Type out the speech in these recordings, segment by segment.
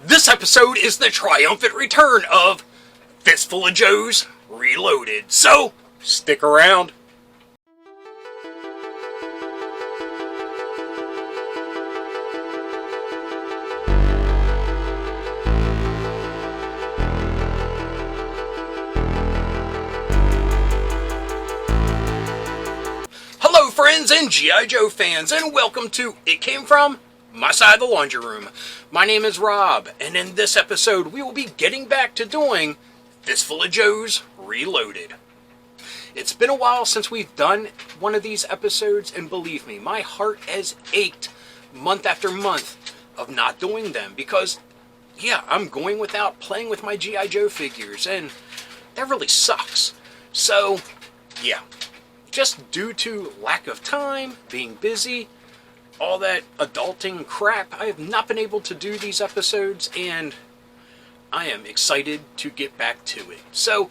This episode is the triumphant return of Fistful of Joes Reloaded, so stick around. Hello friends and G.I. Joe fans, and welcome to It Came From My Side of the Laundry Room. My name is Rob, and in this episode we will be getting back to doing Fistful of Joes Reloaded. It's been a while since we've done one of these episodes, and believe me, my heart has ached month after month of not doing them because, yeah, I'm going without playing with my G.I. Joe figures, and that really sucks. So, yeah, just due to lack of time, being busy, all that adulting crap, I have not been able to do these episodes, and I am excited to get back to it. So,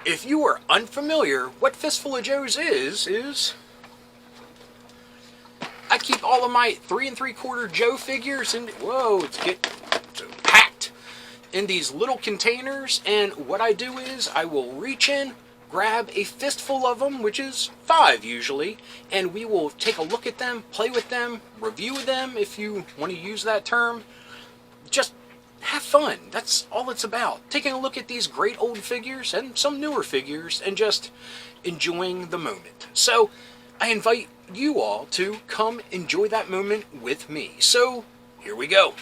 if you are unfamiliar, what Fistful of Joes is I keep all of my 3 3/4 Joe figures in, it's packed in these little containers, and what I do is I will reach in, grab a fistful of them, which is 5 usually, and we will take a look at them, play with them, review them if you want to use that term. Just have fun. That's all it's about. Taking a look at these great old figures and some newer figures and just enjoying the moment. So I invite you all to come enjoy that moment with me. So here we go.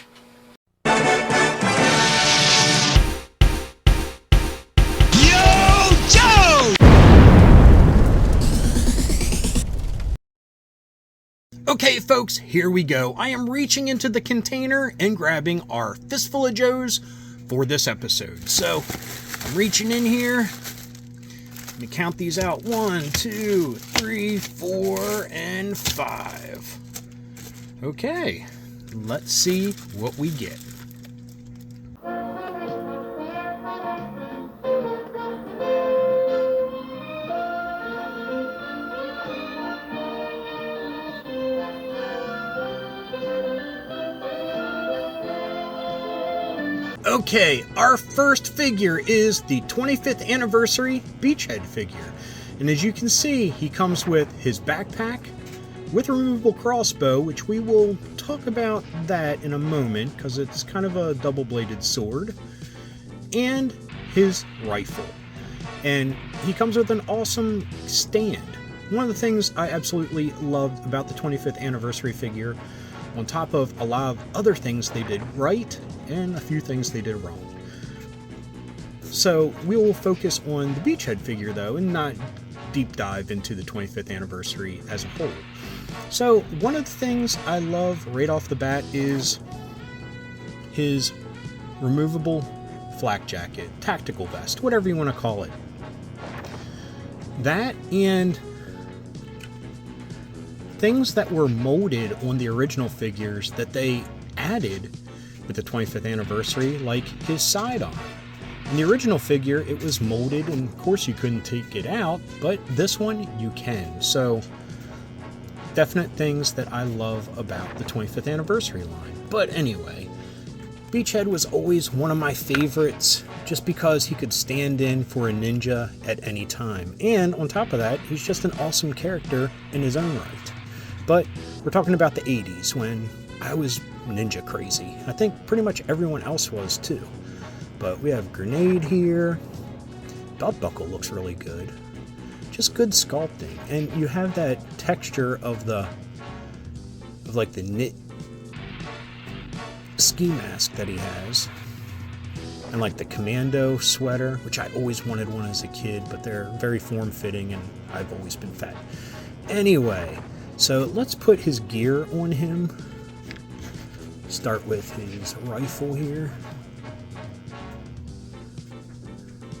Okay folks, here we go. I am reaching into the container and grabbing our Fistful of Joes for this episode. So, I'm reaching in here. Let me count these out. 1, 2, 3, 4, and 5. Okay, let's see what we get. Okay, our first figure is the 25th anniversary Beachhead figure. And as you can see, he comes with his backpack with a removable crossbow, which we will talk about that in a moment because it's kind of a double-bladed sword, and his rifle. And he comes with an awesome stand. One of the things I absolutely loved about the 25th anniversary figure, on top of a lot of other things they did right and a few things they did wrong. So we will focus on the Beachhead figure though, and not deep dive into the 25th anniversary as a whole. So one of the things I love right off the bat is his removable flak jacket, tactical vest, whatever you want to call it. That and things that were molded on the original figures that they added with the 25th anniversary, like his sidearm. In the original figure, it was molded, and of course you couldn't take it out, but this one you can. So, definite things that I love about the 25th anniversary line. But anyway, Beachhead was always one of my favorites, just because he could stand in for a ninja at any time. And on top of that, he's just an awesome character in his own right. But we're talking about the 80s when I was ninja crazy. I think pretty much everyone else was too. But we have Grenade here. Belt buckle looks really good. Just good sculpting. And you have that texture of the knit ski mask that he has. And like the commando sweater, which I always wanted one as a kid, but they're very form-fitting and I've always been fat. Anyway, so let's put his gear on him. Start with his rifle here.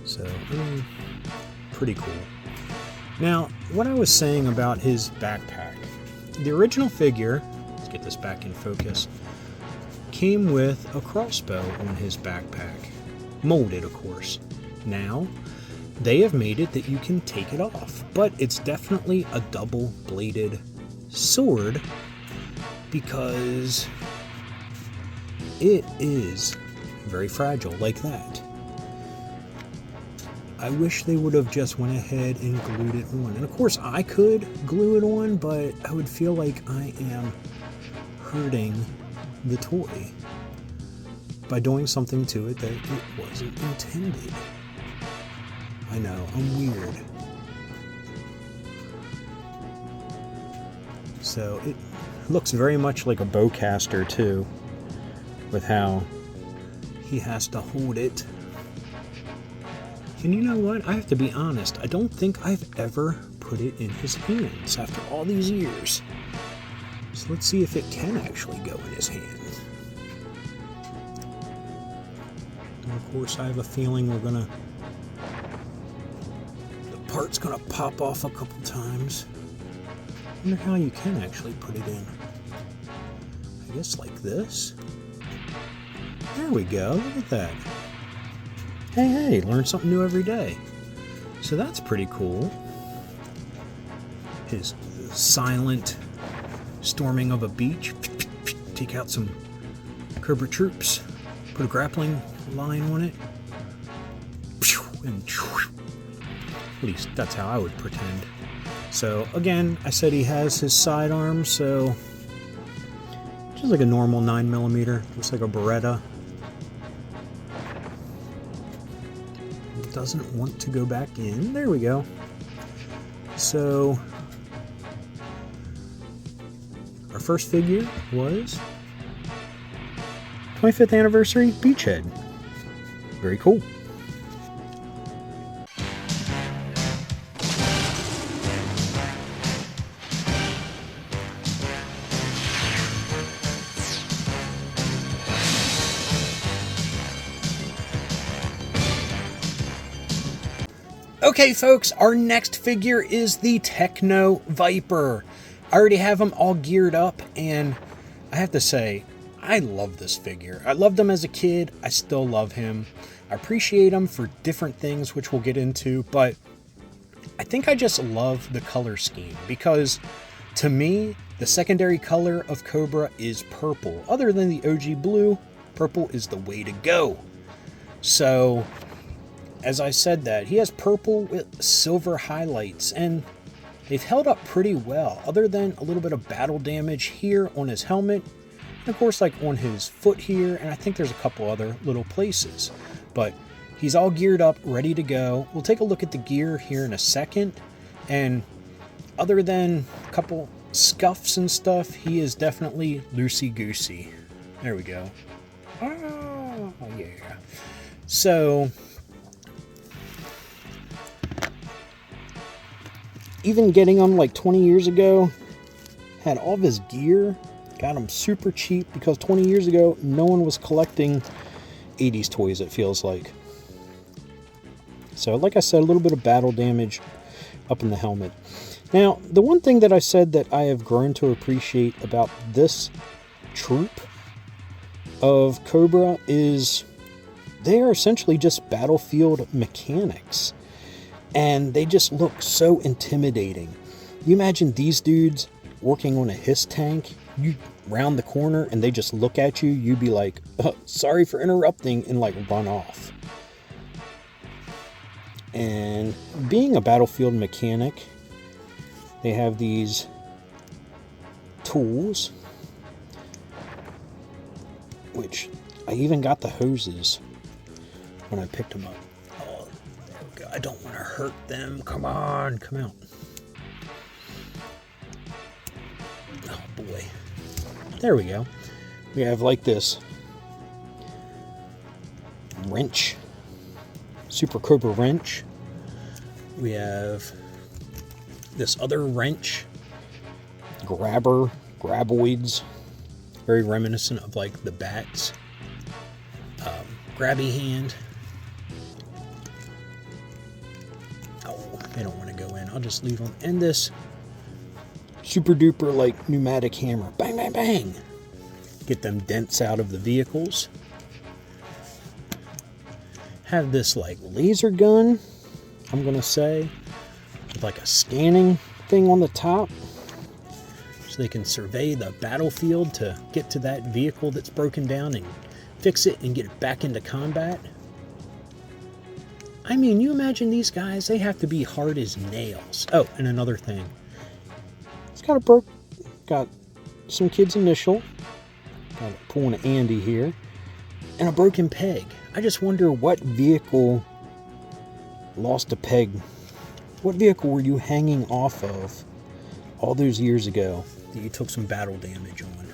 So, pretty cool. Now, what I was saying about his backpack. The original figure, let's get this back in focus, came with a crossbow on his backpack. Molded, of course. Now, they have made it that you can take it off, but it's definitely a double-bladed sword because it is very fragile, like that. I wish they would have just went ahead and glued it on. And of course I could glue it on, but I would feel like I am hurting the toy by doing something to it that it wasn't intended. I know, I'm weird. So it looks very much like a bowcaster too, with how he has to hold it. And you know what? I have to be honest. I don't think I've ever put it in his hands after all these years. So let's see if it can actually go in his hands. And of course, I have a feeling the part's gonna pop off a couple times. I wonder how you can actually put it in. I guess like this. There we go. Look at that. Hey, learn something new every day. So that's pretty cool. His silent storming of a beach. Take out some Cobra troops. Put a grappling line on it. And at least that's how I would pretend. So again, I said he has his sidearm, so just like a normal 9mm, just like a Beretta. Doesn't want to go back in. There we go. So our first figure was 25th anniversary Beachhead. Very cool. Okay folks, our next figure is the Techno Viper. I already have him all geared up, and I have to say, I love this figure. I loved him as a kid, I still love him. I appreciate him for different things, which we'll get into, but I think I just love the color scheme, because to me, the secondary color of Cobra is purple. Other than the OG blue, purple is the way to go. So as I said that, he has purple with silver highlights, and they've held up pretty well, other than a little bit of battle damage here on his helmet, and of course like on his foot here, and I think there's a couple other little places. But he's all geared up, ready to go. We'll take a look at the gear here in a second, and other than a couple scuffs and stuff, he is definitely loosey-goosey. There we go. Oh, yeah. So even getting him like 20 years ago, had all of his gear, got him super cheap, because 20 years ago, no one was collecting 80s toys, it feels like. So like I said, a little bit of battle damage up in the helmet. Now, the one thing that I said that I have grown to appreciate about this troop of Cobra is they are essentially just battlefield mechanics. And they just look so intimidating. You imagine these dudes working on a HISS tank, you round the corner and they just look at you, you'd be like, oh, sorry for interrupting, and like run off. And being a battlefield mechanic, they have these tools, which I even got the hoses when I picked them up. I don't want to hurt them. Come on, come out. Oh boy. There we go. We have like this wrench, Super Cobra wrench. We have this other wrench, graboids, very reminiscent of like the bats. Grabby hand. They don't want to go in. I'll just leave them. And this super duper like pneumatic hammer. Bang, bang, bang. Get them dents out of the vehicles. Have this like laser gun, I'm going to say, with like a scanning thing on the top, so they can survey the battlefield to get to that vehicle that's broken down and fix it and get it back into combat. I mean, you imagine these guys, they have to be hard as nails. Oh, and another thing. It's got some kid's initial. Got pulling an Andy here. And a broken peg. I just wonder what vehicle lost a peg. What vehicle were you hanging off of all those years ago that you took some battle damage on?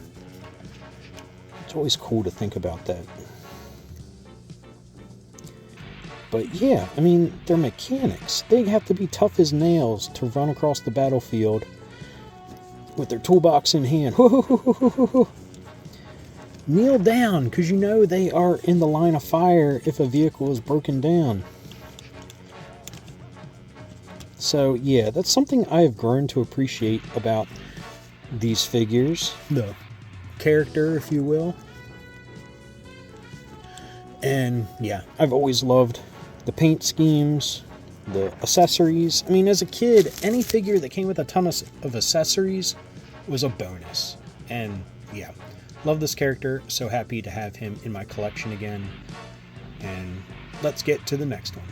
It's always cool to think about that. But yeah, I mean, they're mechanics. They have to be tough as nails to run across the battlefield with their toolbox in hand. Kneel down, because you know they are in the line of fire if a vehicle is broken down. So yeah, that's something I have grown to appreciate about these figures. The character, if you will. And yeah, I've always loved the paint schemes, the accessories. I mean, as a kid, any figure that came with a ton of accessories was a bonus. And yeah, love this character. So happy to have him in my collection again. And let's get to the next one.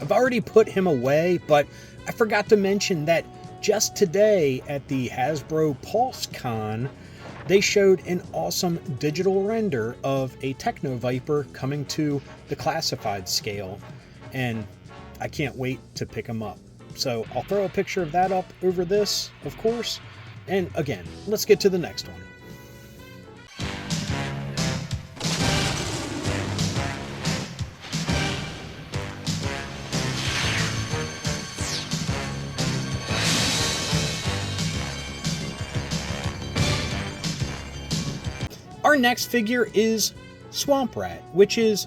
I've already put him away, but I forgot to mention that just today at the Hasbro Pulse Con, they showed an awesome digital render of a Techno Viper coming to the classified scale. And I can't wait to pick him up. So I'll throw a picture of that up over this, of course. And again, let's get to the next one. Our next figure is Swamp Rat, which is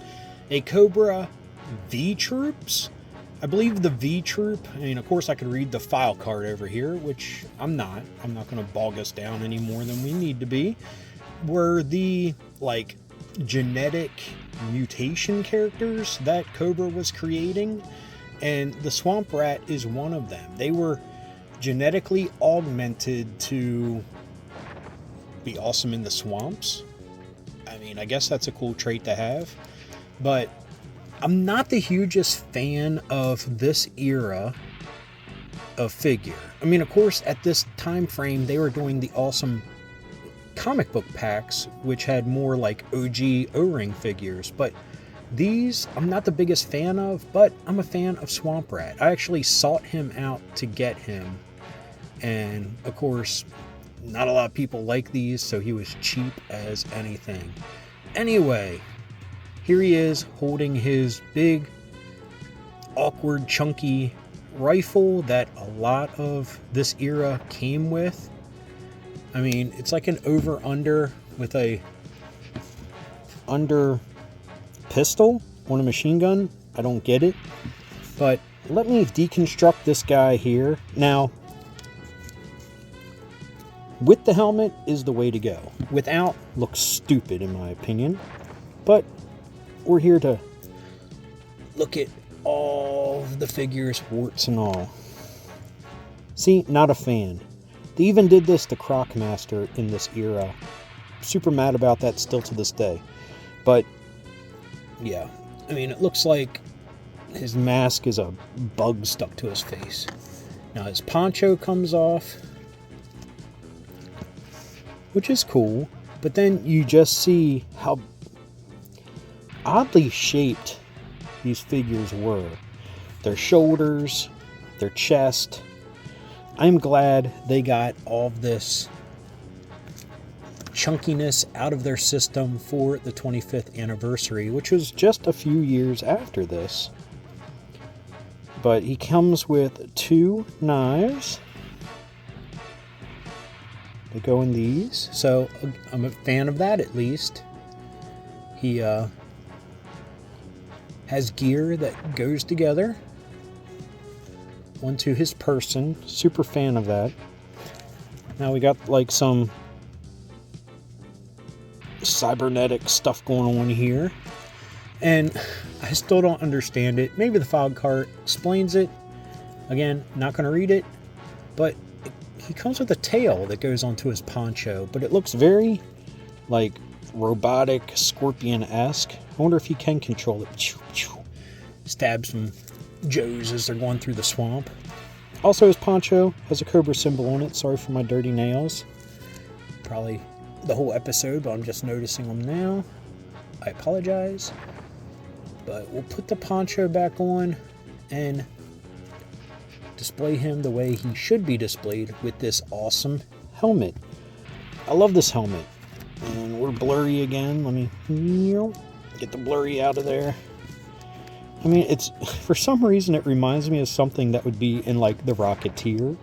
a Cobra V-Troops. I believe the V-Troop, I mean, of course I could read the file card over here, which I'm not going to bog us down any more than we need to be, were the, like, genetic mutation characters that Cobra was creating, and the Swamp Rat is one of them. They were genetically augmented to be awesome in the swamps. I mean, I guess that's a cool trait to have, but I'm not the hugest fan of this era of figure. I mean, of course, at this time frame, they were doing the awesome comic book packs, which had more like OG O-ring figures, but these I'm not the biggest fan of, but I'm a fan of Swamp Rat. I actually sought him out to get him, and of course, not a lot of people like these, so he was cheap as anything. Anyway, here he is holding his big, awkward, chunky rifle that a lot of this era came with. I mean, it's like an over-under with a under pistol on a machine gun. I don't get it. But let me deconstruct this guy here. Now, with the helmet is the way to go. Without, looks stupid in my opinion. But we're here to look at all the figures, warts and all. See, not a fan. They even did this to Crocmaster in this era. Super mad about that still to this day. But, yeah. I mean, it looks like his mask is a bug stuck to his face. Now his poncho comes off, which is cool, but then you just see how oddly shaped these figures were. Their shoulders, their chest. I'm glad they got all of this chunkiness out of their system for the 25th anniversary, which was just a few years after this. But he comes with 2 knives. They go in these, so I'm a fan of that at least. He has gear that goes together onto his person. Super fan of that. Now we got like some cybernetic stuff going on here, and I still don't understand it. Maybe the file card explains it. Again, not going to read it, but he comes with a tail that goes onto his poncho, but it looks very like robotic scorpion-esque. I wonder if he can control it. Stab some Joes as they're going through the swamp. Also, his poncho has a cobra symbol on it. Sorry for my dirty nails. Probably the whole episode, but I'm just noticing them now. I apologize. But we'll put the poncho back on and display him the way he should be displayed with this awesome helmet. I love this helmet. And we're blurry again. Let me get the blurry out of there. I mean, it's, for some reason, it reminds me of something that would be in, like, The Rocketeer,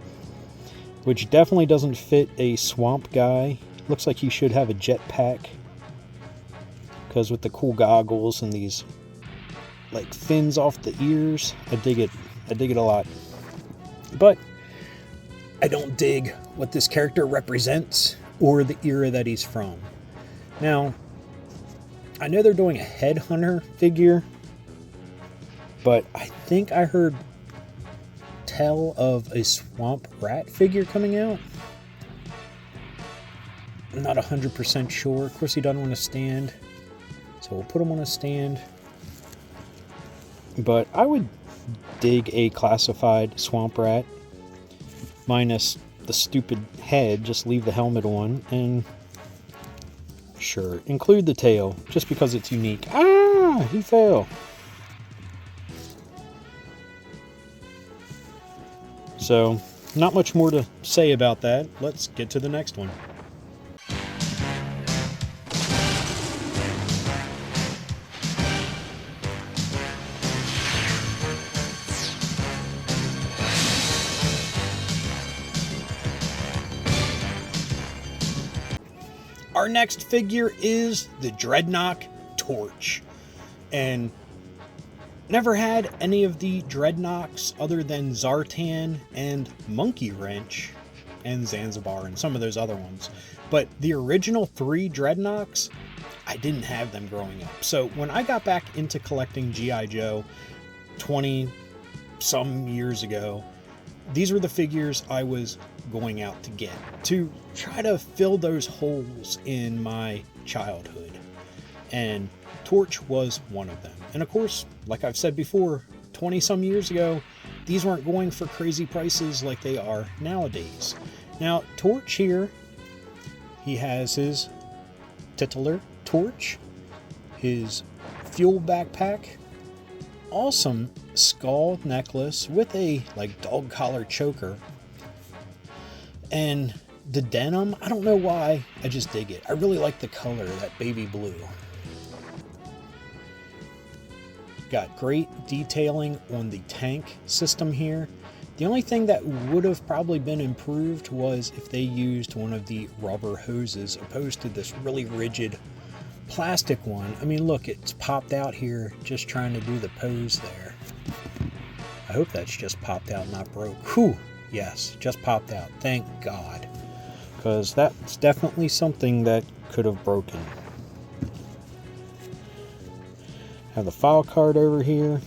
which definitely doesn't fit a swamp guy. Looks like he should have a jetpack, because with the cool goggles and these, like, fins off the ears, I dig it. I dig it a lot. But I don't dig what this character represents or the era that he's from. Now, I know they're doing a headhunter figure, but I think I heard tell of a swamp rat figure coming out. I'm not 100% sure. Of course, he doesn't want to stand, so we'll put him on a stand. But I would dig a classified swamp rat, minus the stupid head. Just leave the helmet on, and sure, include the tail, just because it's unique. Ah, he fell. So, not much more to say about that. Let's get to the next one. Our next figure is the Dreadnought Torch. And never had any of the Dreadnoughts other than Zartan and Monkey Wrench and Zanzibar and some of those other ones. But the original 3 Dreadnoughts, I didn't have them growing up. So when I got back into collecting G.I. Joe 20 some years ago, these were the figures I was going out to get to try to fill those holes in my childhood. And Torch was one of them. And of course, like I've said before, 20 some years ago, these weren't going for crazy prices like they are nowadays. Now, Torch here, he has his titular torch, his fuel backpack, awesome skull necklace with a like dog collar choker, and the denim, I don't know why, I just dig it. I really like the color, that baby blue. Got great detailing on the tank system here. The only thing that would have probably been improved was if they used one of the rubber hoses opposed to this really rigid plastic one. I mean, look, it's popped out here just trying to do the pose there. I hope that's just popped out, not broke. Whew, yes, just popped out. Thank God. Because that's definitely something that could have broken. Have the file card over here.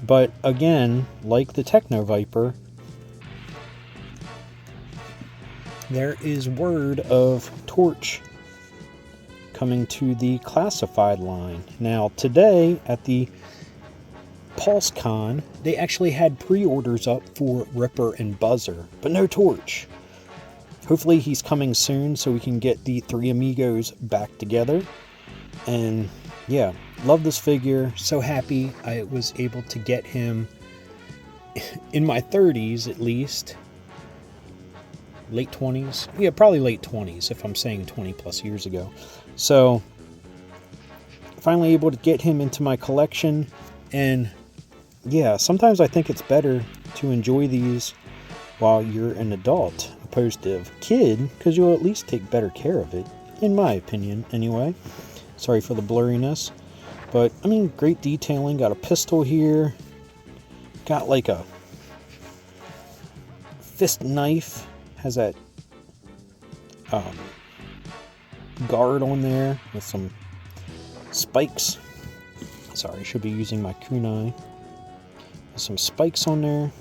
But again, like the Techno Viper, there is word of Torch coming to the classified line. Now, today at the Pulse Con, they actually had pre-orders up for Ripper and Buzzer, but no Torch. Hopefully he's coming soon so we can get the 3 amigos back together. And yeah, love this figure. So happy I was able to get him in my 30s at least. Late 20s. Yeah, probably late 20s if I'm saying 20 plus years ago. So finally able to get him into my collection. And yeah, sometimes I think it's better to enjoy these while you're an adult opposed to a kid, because you'll at least take better care of it, in my opinion anyway. Sorry for the blurriness, but I mean, great detailing. Got a pistol here, got like a fist knife, has that guard on there with some spikes. Sorry, I should be using my kunai. There's some spikes on there.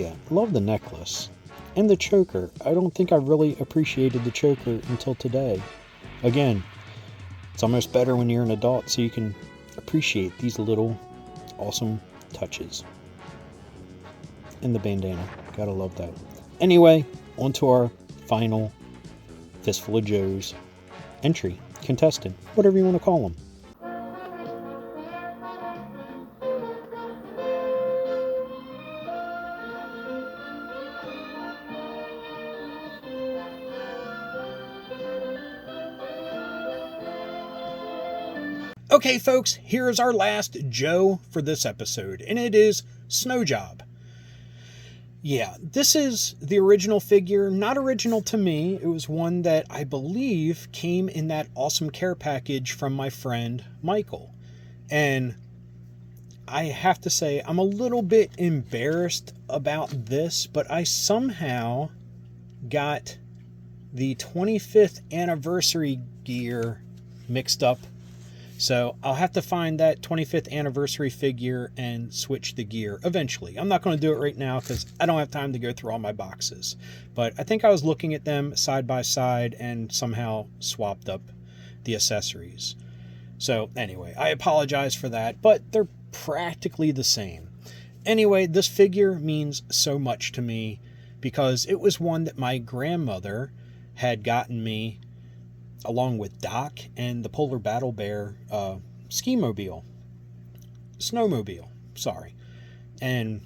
Yeah, love the necklace. And the choker. I don't think I really appreciated the choker until today. Again, it's almost better when you're an adult so you can appreciate these little awesome touches. And the bandana. Gotta love that. Anyway, on to our final Fistful of Joes entry. Contestant. Whatever you want to call them. Okay, folks, here is our last Joe for this episode, and it is Snow Job. Yeah, this is the original figure, not original to me. It was one that I believe came in that awesome care package from my friend Michael. And I have to say, I'm a little bit embarrassed about this, but I somehow got the 25th anniversary gear mixed up. So I'll have to find that 25th anniversary figure and switch the gear eventually. I'm not going to do it right now because I don't have time to go through all my boxes. But I think I was looking at them side by side and somehow swapped up the accessories. So anyway, I apologize for that, but they're practically the same. Anyway, this figure means so much to me because it was one that my grandmother had gotten me along with Doc and the Polar Battle Bear snowmobile, sorry. And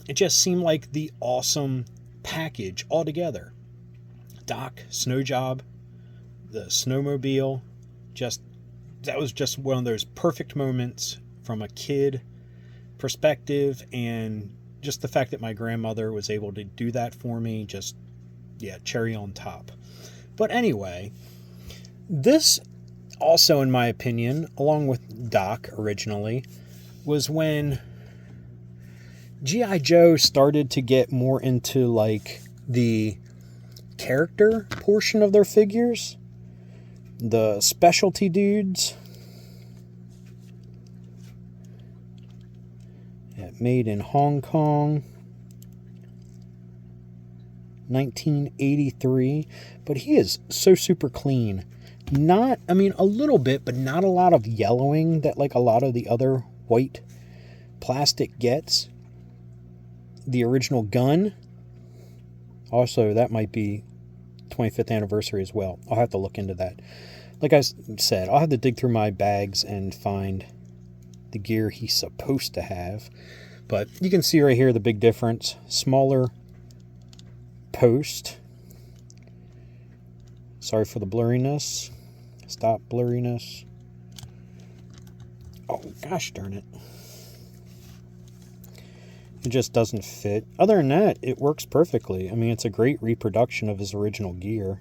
it just seemed like the awesome package altogether. Doc, Snow Job, the snowmobile, that was just one of those perfect moments from a kid perspective, and just the fact that my grandmother was able to do that for me, cherry on top. But anyway, this also, in my opinion, along with Doc originally, was when G.I. Joe started to get more into like the character portion of their figures. The specialty dudes. Yeah, made in Hong Kong. 1983. But he is so super clean. A little bit, but not a lot of yellowing that like a lot of the other white plastic gets. The original gun. Also, that might be 25th anniversary as well. I'll have to look into that. Like I said, I'll have to dig through my bags and find the gear he's supposed to have. But you can see right here the big difference. Smaller post. Sorry for the blurriness. Stop blurriness. Oh, gosh darn it. It just doesn't fit. Other than that, it works perfectly. I mean, it's a great reproduction of his original gear.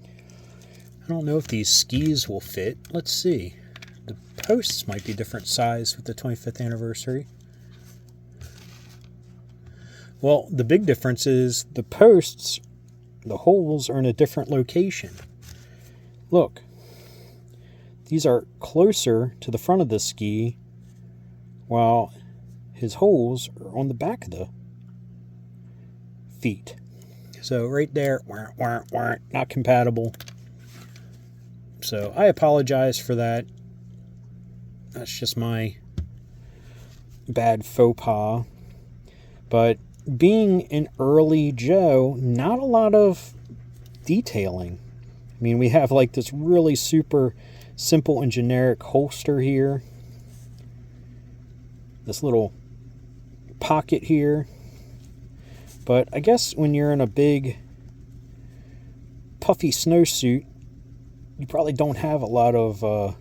I don't know if these skis will fit. Let's see. The posts might be different size with the 25th anniversary. Well, the big difference is the posts, the holes are in a different location. Look. These are closer to the front of the ski, while his holes are on the back of the feet. So right there, not compatible. So I apologize for that. That's just my bad faux pas. But being an early Joe, not a lot of detailing. I mean, we have like this really super simple and generic holster here. This little pocket here. But I guess when you're in a big puffy snowsuit, you probably don't have a lot of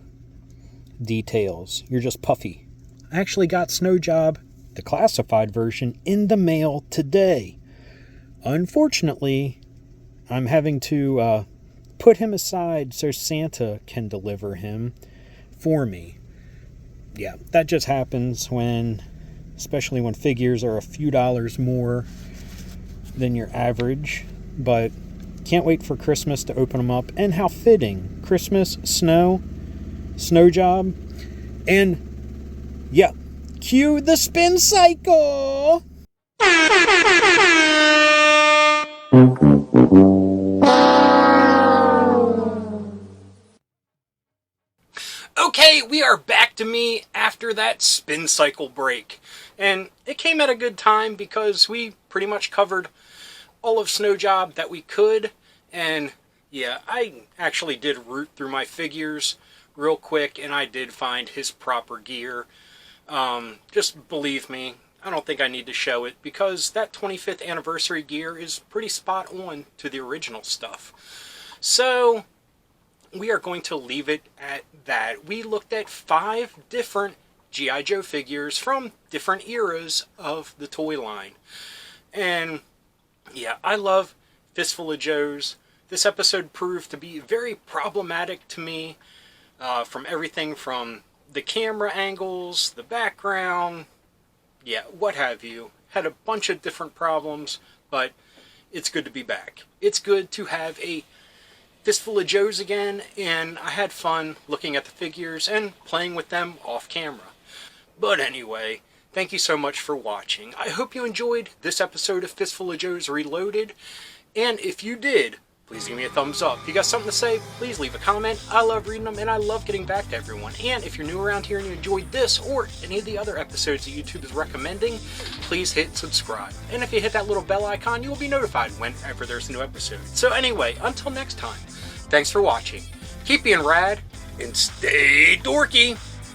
details. You're just puffy. I actually got Snow Job, the classified version, in the mail today. Unfortunately, I'm having to put him aside so Santa can deliver him for me. Yeah, that just happens especially when figures are a few dollars more than your average. But can't wait for Christmas to open them up. And how fitting. Christmas, Snow Job. And yeah, cue the spin cycle. Okay, we are back to me after that spin cycle break. And it came at a good time because we pretty much covered all of Snow Job that we could. And yeah, I actually did root through my figures real quick and I did find his proper gear. Just believe me, I don't think I need to show it because that 25th anniversary gear is pretty spot on to the original stuff. So we are going to leave it at that. We looked at 5 different G.I. Joe figures from different eras of the toy line. And yeah, I love Fistful of Joes. This episode proved to be very problematic to me, from everything from the camera angles, the background, yeah, what have you. Had a bunch of different problems, but it's good to be back. It's good to have a Fistful of Joes again, and I had fun looking at the figures and playing with them off camera. But anyway, thank you so much for watching. I hope you enjoyed this episode of Fistful of Joes Reloaded, and if you did, please give me a thumbs up. If you got something to say, please leave a comment. I love reading them, and I love getting back to everyone. And if you're new around here and you enjoyed this or any of the other episodes that YouTube is recommending, please hit subscribe. And if you hit that little bell icon, you will be notified whenever there's a new episode. So anyway, until next time, thanks for watching. Keep being rad, and stay dorky.